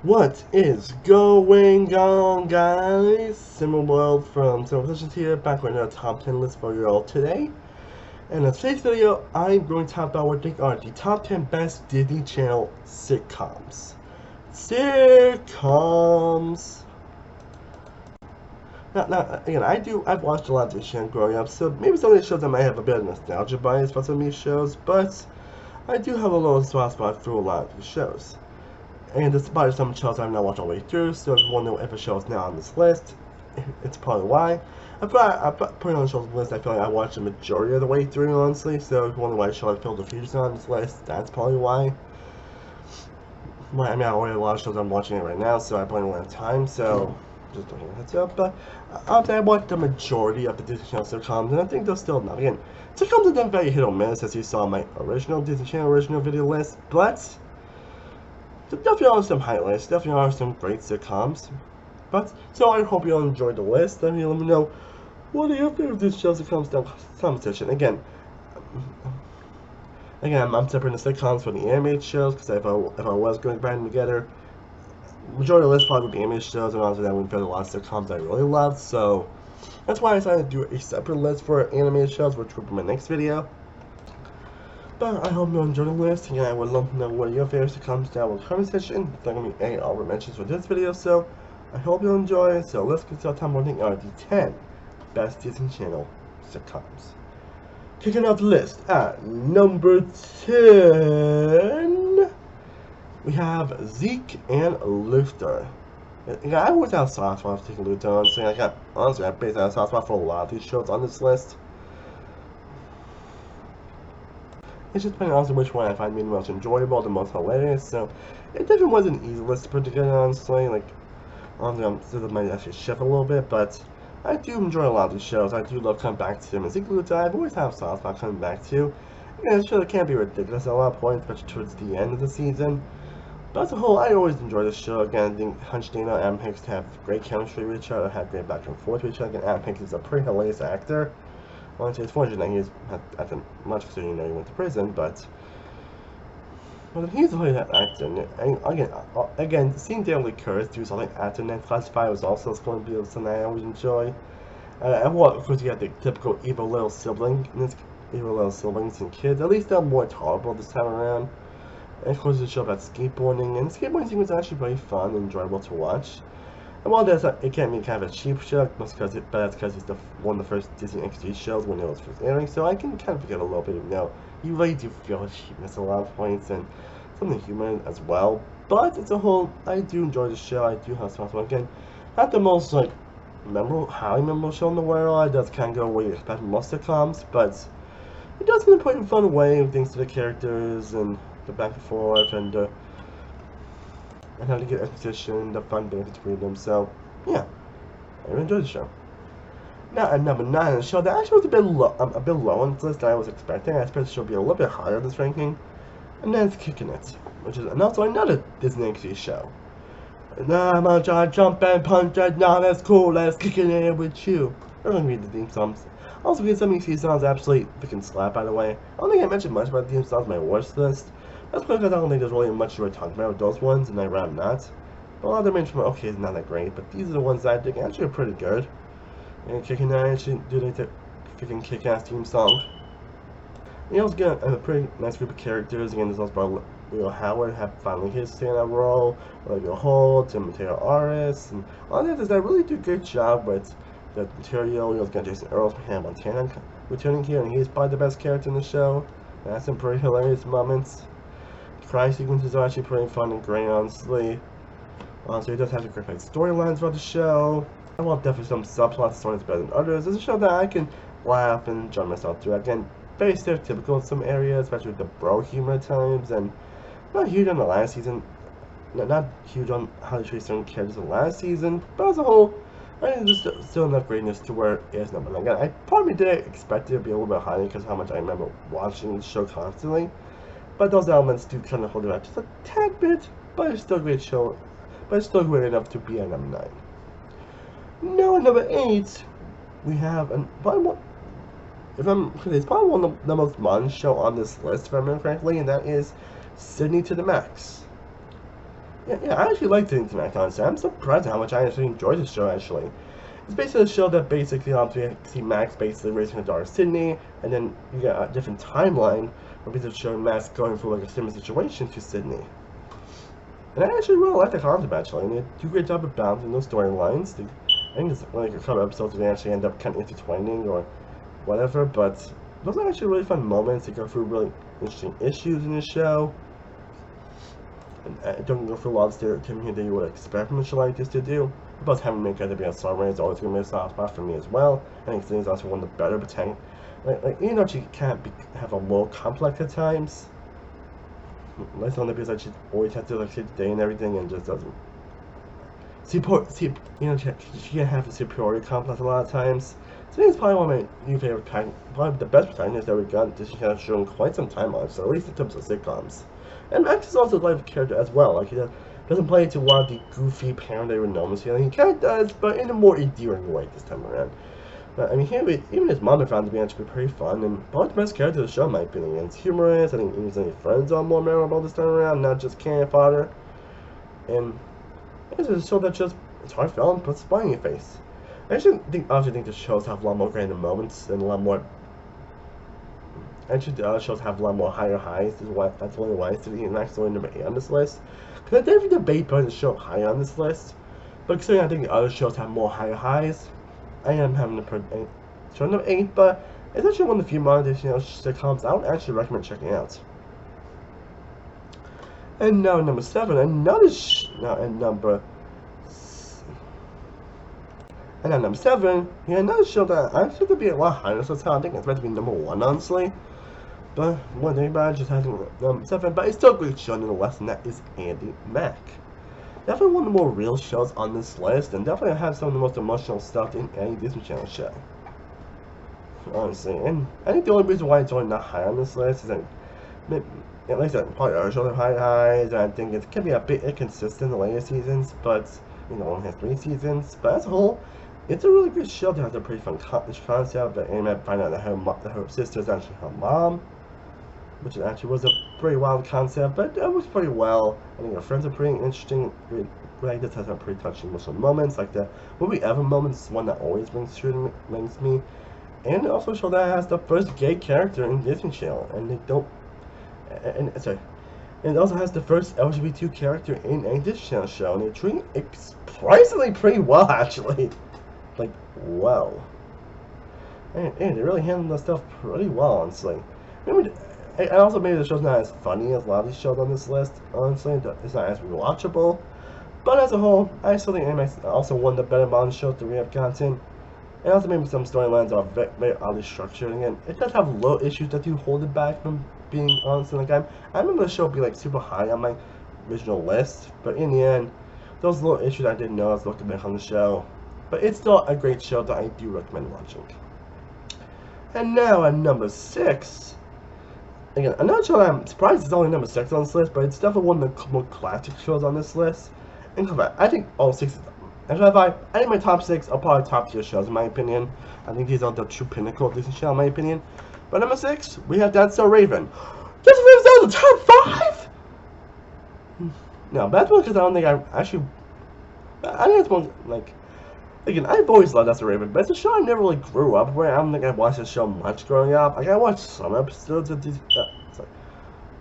What is going on, guys? Simmer World from Simmer here, back with another top 10 list for you all today. And in today's video, I'm going to talk about what I think are the top 10 best Disney Channel sitcoms. Sitcoms! Now, again, I've watched a lot of this show growing up, so maybe some of these shows I might have a bit of nostalgia bias for some of these shows, but I do have a little soft spot through a lot of these shows. And despite some shows I've not watched all the way through, so if you want to know if a show is now on this list, it's probably why. I put it on the show's list, I feel like I watched the majority of the way through, honestly, so if you wonder why a show I feel the future's on this list, that's probably why. I mean, I already have a lot of shows I'm watching it right now, so I probably don't have time, so just don't heads up. But I watched the majority of the Disney Channel sitcoms, and I think they're still enough. Again, sitcoms have done very hit or miss, as you saw in my original Disney Channel original video list, but there definitely are some highlights, definitely are some great sitcoms. But, so I hope you all enjoyed the list. Let me know what are your favorite Disney shows that comes down competition. Again, I'm separating the sitcoms from the animated shows, because if I was going to band them together, majority of the list probably would be animated shows, and also that would fit a lot of sitcoms I really love, so that's why I decided to do a separate list for animated shows, which will be my next video. But I hope you enjoy the list, and I would love to know what your favorite sitcoms down in the comment section. There's going to be any honorable mentions for this video, so I hope you enjoy. So let's get started talking about the 10 best Disney Channel sitcoms. Kicking off the list at number 10, we have Zeke and Luther. I always have a soft spot for taking Luther, honestly. Honestly, I basically have a soft spot for a lot of these shows on this list. It's just depending on which one I find the most enjoyable, the most hilarious, so it definitely wasn't an easy list to put together, honestly. I'm still might actually shift a little bit, but I do enjoy a lot of these shows. I do love coming back to them. And Zeke Luther, I've always had a soft spot coming back to. Again, this show can be ridiculous at a lot of points, especially towards the end of the season. But as a whole, I always enjoy this show. Again, I think Hunch Dana and Adam Hicks have great chemistry with each other, have great back and forth with each other. Again, Adam Hicks is a pretty hilarious actor. Well, it's fortunate that he's after much considering he went to prison, but he's a hilarious actor. And again, seeing Daniel Lee Curtis do something after Net Classified was also going to be something I always enjoy. And of course, you have the typical evil little siblings and kids. At least they're more tolerable this time around. And of course, the show about skateboarding, and the skateboarding scene was actually very fun and enjoyable to watch. And while it can be kind of a cheap show, that's because it's one of the first Disney XD shows when it was first airing, so I can kind of forget a little bit of, you really do feel the cheapness at a lot of points, and some of the humor as well. But as a whole, I do enjoy the show. I do have some fun. Again, not the most highly memorable show in the world. It does kind of go where you expect most sitcoms, but it does in a pretty fun way, with things to the characters and the back and forth, and how to get exposition, the fun bit between them. So, yeah, I really enjoyed the show. Now, at number 9, a show that actually was a bit low on this list than I was expecting. I expected the show to be a little bit higher in this ranking, and that's Kicking It, which is also another Disney XD show. Nah, I'm gonna try to jump and punch that, not as cool as Kicking It with you. I'm gonna read the theme songs. Also, because some of these songs absolutely freaking slap, by the way. I don't think I mentioned much about the theme songs on my worst list. That's because I don't think there's really much to talk about with those ones, and I'd rather not. But a lot of them mentioned, okay, it's not that great, but these are the ones that I think actually are pretty good. And Kicking It actually do like the freaking kick-ass theme song. You also get a pretty nice group of characters. Again, there's also Howard finally his stand-up role, Olivia Holt, and Mateo Aris, and all the others that really do a good job with the material. You also got Jason Earl from Hannah Montana returning here, and he's probably the best character in the show. And has some pretty hilarious moments. The cry sequences are actually pretty fun and great, honestly. So he does have a great storylines about the show. I want definitely some subplot stories better than others. It's a show that I can laugh and enjoy myself through. Again, very stereotypical in some areas, especially with the bro humor at times, and not huge on the last season. Not huge on how they treat certain characters in the last season, but as a whole, I think there's still enough greatness to where it is number 9. Again, I probably did expect it to be a little bit higher because of how much I remember watching the show constantly. But those elements do kind of hold it up just a tad bit, but it's still a great show. But it's still great enough to be at number 9. Now at number 8, we have it's probably one of the most modern show on this list, if I remember correctly, and that is Sydney to the Max. yeah, I actually like the internet concept. I'm surprised at how much I actually enjoyed the show, actually. It's basically a show that basically we see Max basically raising her daughter Sydney, and then you get a different timeline where basically showing Max going through like a similar situation to Sydney. And I actually really like the concept actually, and they do a great job of balancing those storylines. I think there's like a couple episodes where they actually end up kind of intertwining or whatever, but those are actually really fun moments. They go through really interesting issues in the show. And I don't go through a lot of stereotyping here that you would expect from a show like this to do. But having Make to be a songwriter is always going to be a soft spot for me as well. I think Sydney's also one of the better, but even though she can't have a little complex at times, that's only because she always has to like save the day and everything, and just doesn't. She can't have a superiority complex a lot of times. Sydney's probably one of my new favorite, probably the best protagonists that we've gotten this kind of show in quite some time on, so at least in terms of sitcoms. And Max is also a life character as well. Like he doesn't play into a lot of the goofy parent they would normally see. Like, he kind of does, but in a more endearing way this time around. But I mean, even his mom I found to be actually pretty fun, and probably the best character of the show in my opinion. It's humorous. I think even his friends are more memorable this time around, not just cannon fodder. And it's a show that just it's heartfelt and puts a smile in your face. I actually think the shows have a lot more grander moments and a lot more. Actually, the other shows have a lot more higher highs. That's only why City is actually number 8 on this list. Because I definitely debate putting the show higher on this list. But considering I think the other shows have more higher highs, I am having to put show number 8. But it's actually one of the few modern sitcoms I would actually recommend checking out. And now number 7, another number 7, yeah, another show that I think could be a lot higher. So I think it's meant to be number 1, honestly. But one thing about it just hasn't 7, but it's still a great show nonetheless, and that is Andy Mac. Definitely one of the more real shows on this list, and definitely has some of the most emotional stuff in any Disney Channel show. Honestly, and I think the only reason why it's only not high on this list is that, at least probably other shows have high highs, and I think it can be a bit inconsistent in the later seasons, but it only has 3 seasons. But as a whole, it's a really good show that has a pretty fun concept. That Amy find out that her sister is actually her mom, which actually was a pretty wild concept, but it was pretty well. I think her friends are pretty interesting. Like this has some pretty touching emotional moments, like the movie Ever moments is one that always rings me. And it also shows that it has the first gay character in Disney Channel, and they don't. And it also has the first LGBT character in a Disney Channel show, and they're treating it surprisingly pretty well, actually. Like, wow. And they really handle that stuff pretty well, honestly. And also, maybe the show's not as funny as a lot of these shows on this list, honestly. It's not as rewatchable. But as a whole, I still think Anime also one of the better modern shows that we have gotten. And also, maybe some storylines are very oddly structured. And again, it does have little issues that do hold it back from being honest. Like, I remember the show being like super high on my original list. But in the end, those little issues I didn't know I was looking back on the show. But it's still a great show that I do recommend watching. And now at number 6. Again, I'm not sure I'm surprised it's only number 6 on this list, but it's definitely one of the more classic shows on this list. And I think all 6 of them. I think my top 6 are probably top tier shows in my opinion. I think these are the true pinnacle of Disney Channel in my opinion. But number 6, we have That's So Raven. That's So Raven's out of the top 5? No, but that's one because I don't think I think it's one, like, again, I've always loved That's So Raven, but it's a show I never really grew up with. I don't think I watched this show much growing up. Like, I watched some episodes of these,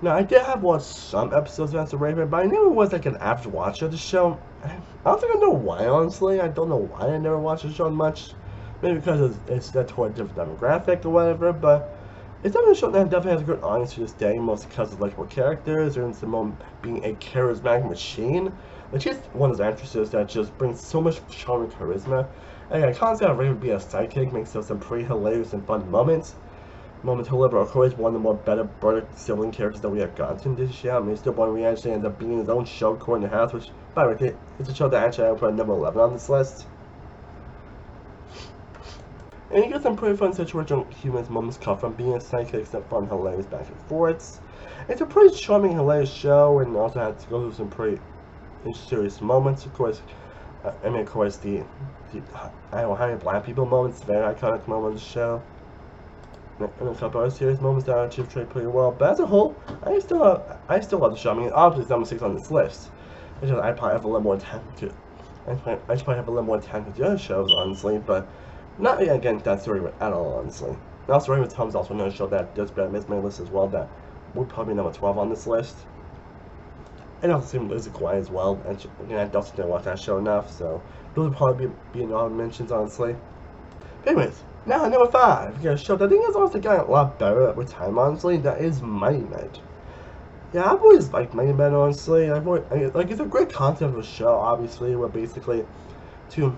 no, I did have watched some episodes of That's So Raven, but I never was like an avid watcher of the show. I don't think I know why, honestly. I don't know why I never watched the show much. Maybe because it's set toward a different demographic or whatever, but it's definitely a show that definitely has a good audience to this day, mostly because of likable characters, and Simone being a charismatic machine. Like, she's one of those actresses that just brings so much charm and charisma. And the concept of Raven being a sidekick makes for some pretty hilarious and fun moments. However, of course, one of the more better brother sibling characters that we have gotten this show. I mean, Mr. Boy we actually ends up being his own show, According to House, which, by the way, it's a show that actually I would put at number 11 on this list. And you get some pretty fun situational humorous moments cut from being a sidekick, some fun, hilarious back and forths. It's a pretty charming, hilarious show, and also has to go through some pretty serious moments. Of course, the hiring black people moments, very iconic moment of the show. And a couple other serious moments that actually trade pretty well. But as a whole, I still love the show. I mean, obviously it's number 6 on this list. It's just I probably have a little more time to. I just probably have a little more time to the other shows, honestly, but not against that story at all, honestly. Now, Story with Tom's also another show that does better miss my list as well. That would probably be number 12 on this list. And also same Lizzie Quiet as well. And again, I also didn't watch that show enough, so those would probably be in all mentions, honestly. But anyways, now number 5, we got a show that I think has also gotten a lot better with time, honestly. That is Mighty Med. Yeah, I've always liked Mighty Med, honestly. It's a great concept of a show, obviously, where basically two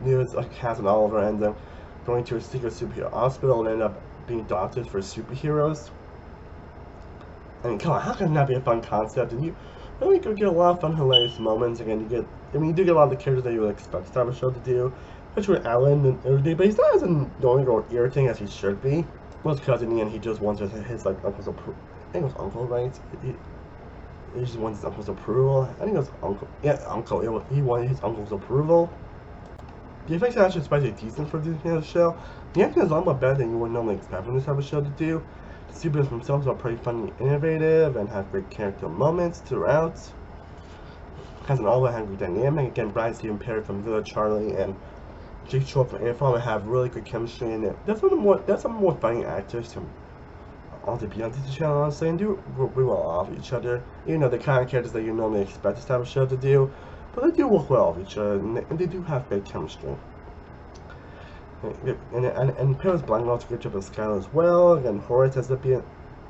news like Cass and Oliver end up going to a secret superhero hospital and end up being doctors for superheroes. I mean, come on, how can that be a fun concept? And you really could get a lot of fun, hilarious moments. Again, you do get a lot of the characters that you would expect this type of show to do, especially with Alan and everything, but he's not as annoying or irritating as he should be. Well, because in the end, he just wants his like uncle's approval. I think it was uncle, right? He just wants his uncle's approval. I think it was uncle. Yeah, uncle. He wanted his uncle's approval. The effects are actually especially decent for this kind of show. The acting is a lot more better than you would normally expect from this type of show to do. The superheroes themselves are pretty funny and innovative and have great character moments throughout. Has an all-around hungry dynamic. Again, Brian Stephen Perry from Villa Charlie and Jake Short from Air Farmer have really good chemistry in it. There's some more funny actors to all to be on this channel, honestly, and do really well off each other. You know, the kind of characters that you normally expect this type of show to do, but they do work well off each other, and they do have great chemistry. And Paris Blank also good job with Skylar as well. Again, Horace has to be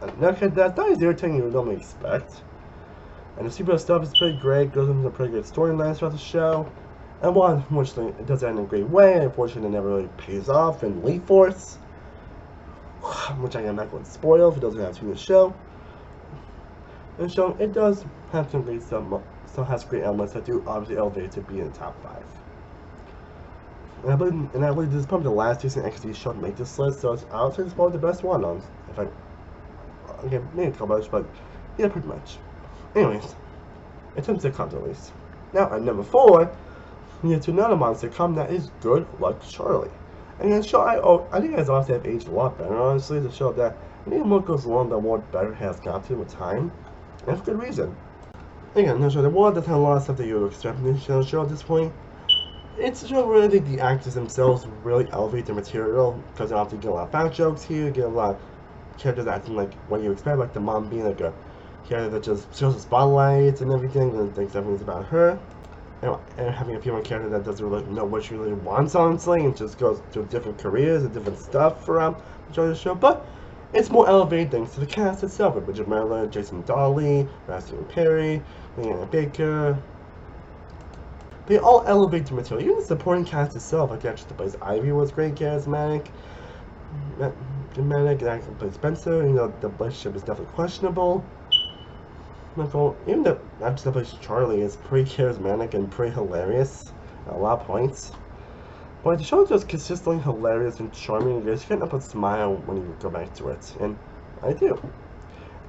that is irritating you would normally expect. And the superhero stuff is pretty great, goes into a pretty good storyline throughout the show. And while unfortunately it does end in a great way, unfortunately it never really pays off in Elite Force, which I am not going to spoil if it doesn't have seen the show. And so it does have some great stuff, still has great elements that do obviously elevate it to be in the top 5. And I believe this is probably the last decent XD show to make this list, so I would say it's probably the best one on. Okay, maybe a couple others, but yeah, pretty much. Anyways, in terms of sitcoms at least. Now at number 4, we get to another monster sitcom that is good like Charlie. And the show I think it has also have aged a lot better, honestly. The show that I think the more goes along, the more better it has gotten with time. And for good reason. Again, the show that doesn't have a lot of stuff that you would expect from this show at this point. It's a show where I think the actors themselves really elevate the material, because they often get a lot of fat jokes here, get a lot of characters acting like what you expect, like the mom being like a character that just shows the spotlight and everything, and thinks everything's about her. And having a female character that doesn't really know what she really wants, honestly, and just goes through different careers and different stuff throughout the show. But it's more elevated thanks to the cast itself, with Bridget Miller, Jason Dolly, Rastin Perry, Leanna Baker. They all elevate the material. Even the supporting cast itself, like the actress that plays Ivy was great, charismatic. The actor that plays Spencer, you know, the relationship is definitely questionable. Even the actress that plays Charlie is pretty charismatic and pretty hilarious at a lot of points. But the show is just consistently hilarious and charming, and you just can't help but smile when you go back to it. And I do.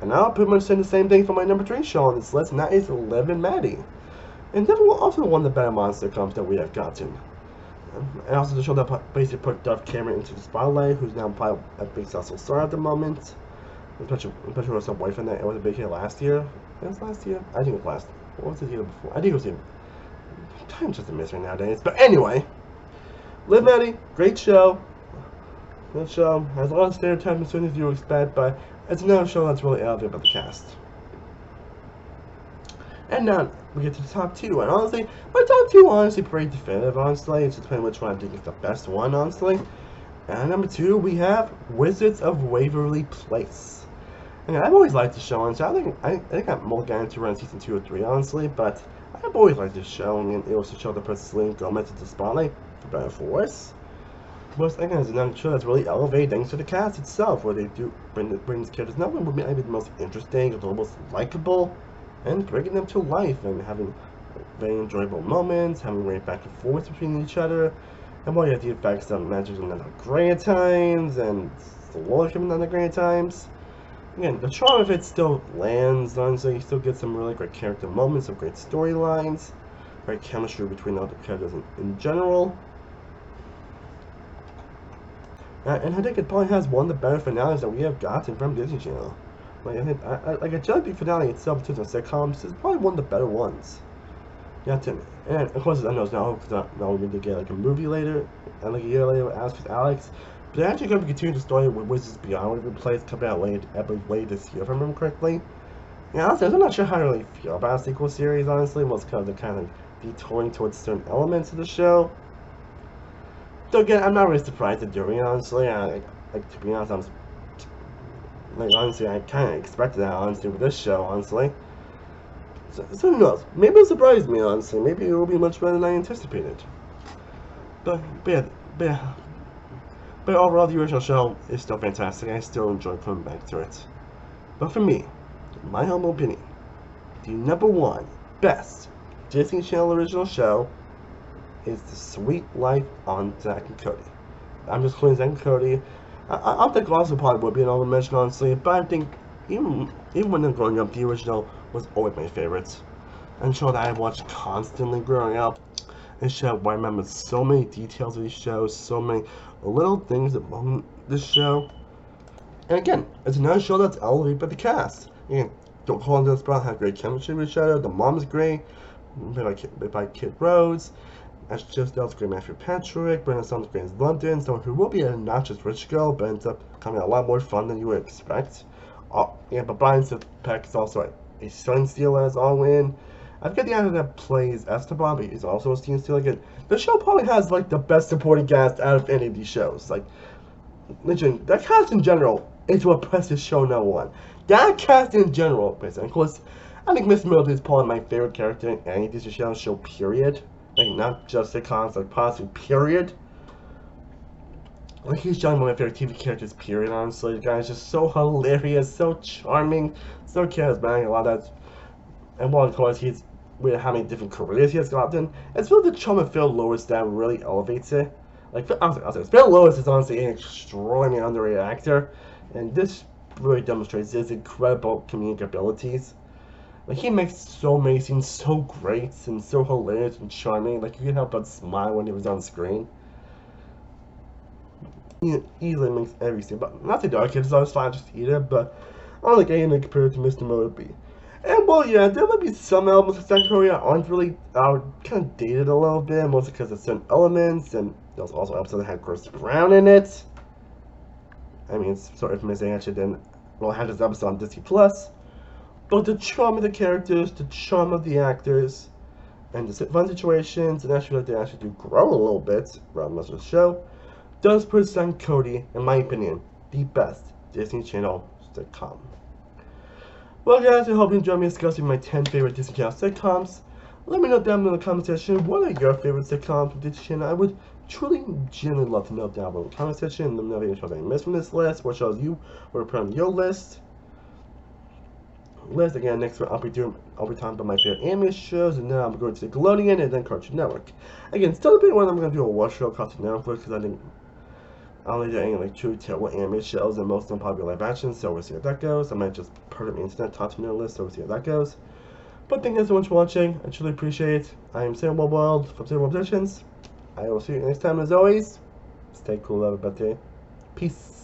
And I'll pretty much say the same thing for my number 3 show on this list, and that is Liv and Maddie. And definitely also one of the better monster sitcoms that we have gotten. And also the show that basically put Dove Cameron into the spotlight, who's now probably a big successful star at the moment. Especially with her boyfriend that was a big hit last year. It was last year? I think it was last. What was the year before? I think it was the. Time's just a mystery nowadays. But anyway, Liv Maddie, great show. Good show. Has a lot of stereotypes as soon as you expect, but it's another show that's really elevated by the cast. And now we get to the top 2, and honestly, my top 2 are honestly pretty definitive, honestly. It's just depending which one I think is the best one, honestly. And at number 2, we have Wizards of Waverly Place. And I've always liked the show, honestly. I think I'm more guaranteed to run season 2 or 3, honestly, but I've always liked this show. I mean, it was a show that puts Selena Gomez into the spotlight, for better or for worse. But again, it's another show that's really elevated thanks to the cast itself, where they do bring these characters not only maybe the most interesting, but the most likable, and bringing them to life and having very enjoyable moments, having great back and forth between each other, and while you have the effects of magic and not great at times, and the Lord coming on the great at times. Again, the charm of it still lands, honestly. You still get some really great character moments, some great storylines, great chemistry between all the characters in general. And I think it probably has one of the better finales that we have gotten from Disney Channel. Like, I think, like a Jelly Bean finale itself, in terms of sitcoms, is probably one of the better ones. Yeah, and of course I know it's not we're going to get like a movie later, and like a year later with Alex with Alex. But they're actually going to continue the story with Wizards Beyond, which plays coming out late this year, if I remember correctly. Yeah, honestly, I'm not sure how to really feel about a sequel series, honestly. Most kind of the kind of detouring towards certain elements of the show. So again, I'm not really surprised they're doing it, honestly. To be honest, honestly, I kind of expected that, honestly, with this show, honestly. So who knows? Maybe it'll surprise me, honestly. Maybe it will be much better than I anticipated. But, but, yeah, but, yeah. But overall, the original show is still fantastic. I still enjoy coming back to it. But for me, in my humble opinion, the number one best Disney Channel original show is The Sweet Life on Zack and Cody. I'm just including Zack and Cody. I think also probably would be an honorable mention, honestly, but I think even when I'm growing up, the original was always my favorite. And a show that I watched constantly growing up. A show where I remember so many details of these shows, so many little things about this show. And again, it's another show that's elevated by the cast. Again, don't call this Brown had great chemistry with each other. The mom's great, played by Kid Rose. Ashley Tisdale's great Matthew Patrick. Brennan Song's great as London. Someone who will be a not just rich girl, but ends up becoming a lot more fun than you would expect. But Brian Peck is also a scene stealer as all in. I forget the actor that plays Esteban, but he's also a scene stealer. Again, the show probably has like the best supporting cast out of any of these shows. Like, literally, that cast in general is what press this show number one. That cast in general, of course, I think Miss Mildred is probably my favorite character in any Disney Channel show, period. Like, not just sitcoms, like, possibly, period. Like, he's one of my favorite TV characters, period, honestly. The guy is just so hilarious, so charming, so charismatic, a lot of that. And while, of course, he's with how many different careers he has gotten, it's really the charm of Phil Lewis that really elevates it. Like, honestly, Phil Lewis is honestly an extraordinarily underrated actor, and this really demonstrates his incredible comedic abilities. Like, he makes so many scenes so great and so hilarious and charming. Like, you can help but smile when he was on screen. He easily makes every scene, but not the dark kids always fine just either, but I don't like anything compared to Mr. Motorby. And well, yeah, there might be some elements of South Korea aren't really kind of dated a little bit, mostly because of certain elements, and there's also episodes that had Chris Brown in it. I mean, it's sort of infamous they actually didn't have this episode on Disney Plus. But the charm of the characters, the charm of the actors, and the fun situations, and actually they actually do grow a little bit around most of the show, does present Cody, in my opinion, the best Disney Channel sitcom. Well guys, I hope you enjoyed me discussing my 10 favorite Disney Channel sitcoms. Let me know down in the comment section, what are your favorite sitcoms from Disney Channel? I would truly, genuinely love to know down below in the comment section. Let me know if any shows I missed from this list, what shows you want to put on your list. Again, next week I'll be talking about my favorite anime shows, and then I'm going to Nickelodeon and then Cartoon Network. Again, still debating whether I'm going to do a watch show Cartoon Network because I think I only do any like true terrible anime shows, and most of them probably live action, so we'll see how that goes. I might just put them into that top 10 list, so we'll see how that goes. But thank you guys so much for watching. I truly appreciate it. I am Sailor World from Sailor Positions. I will see you next time. As always, stay cool, everybody. Peace.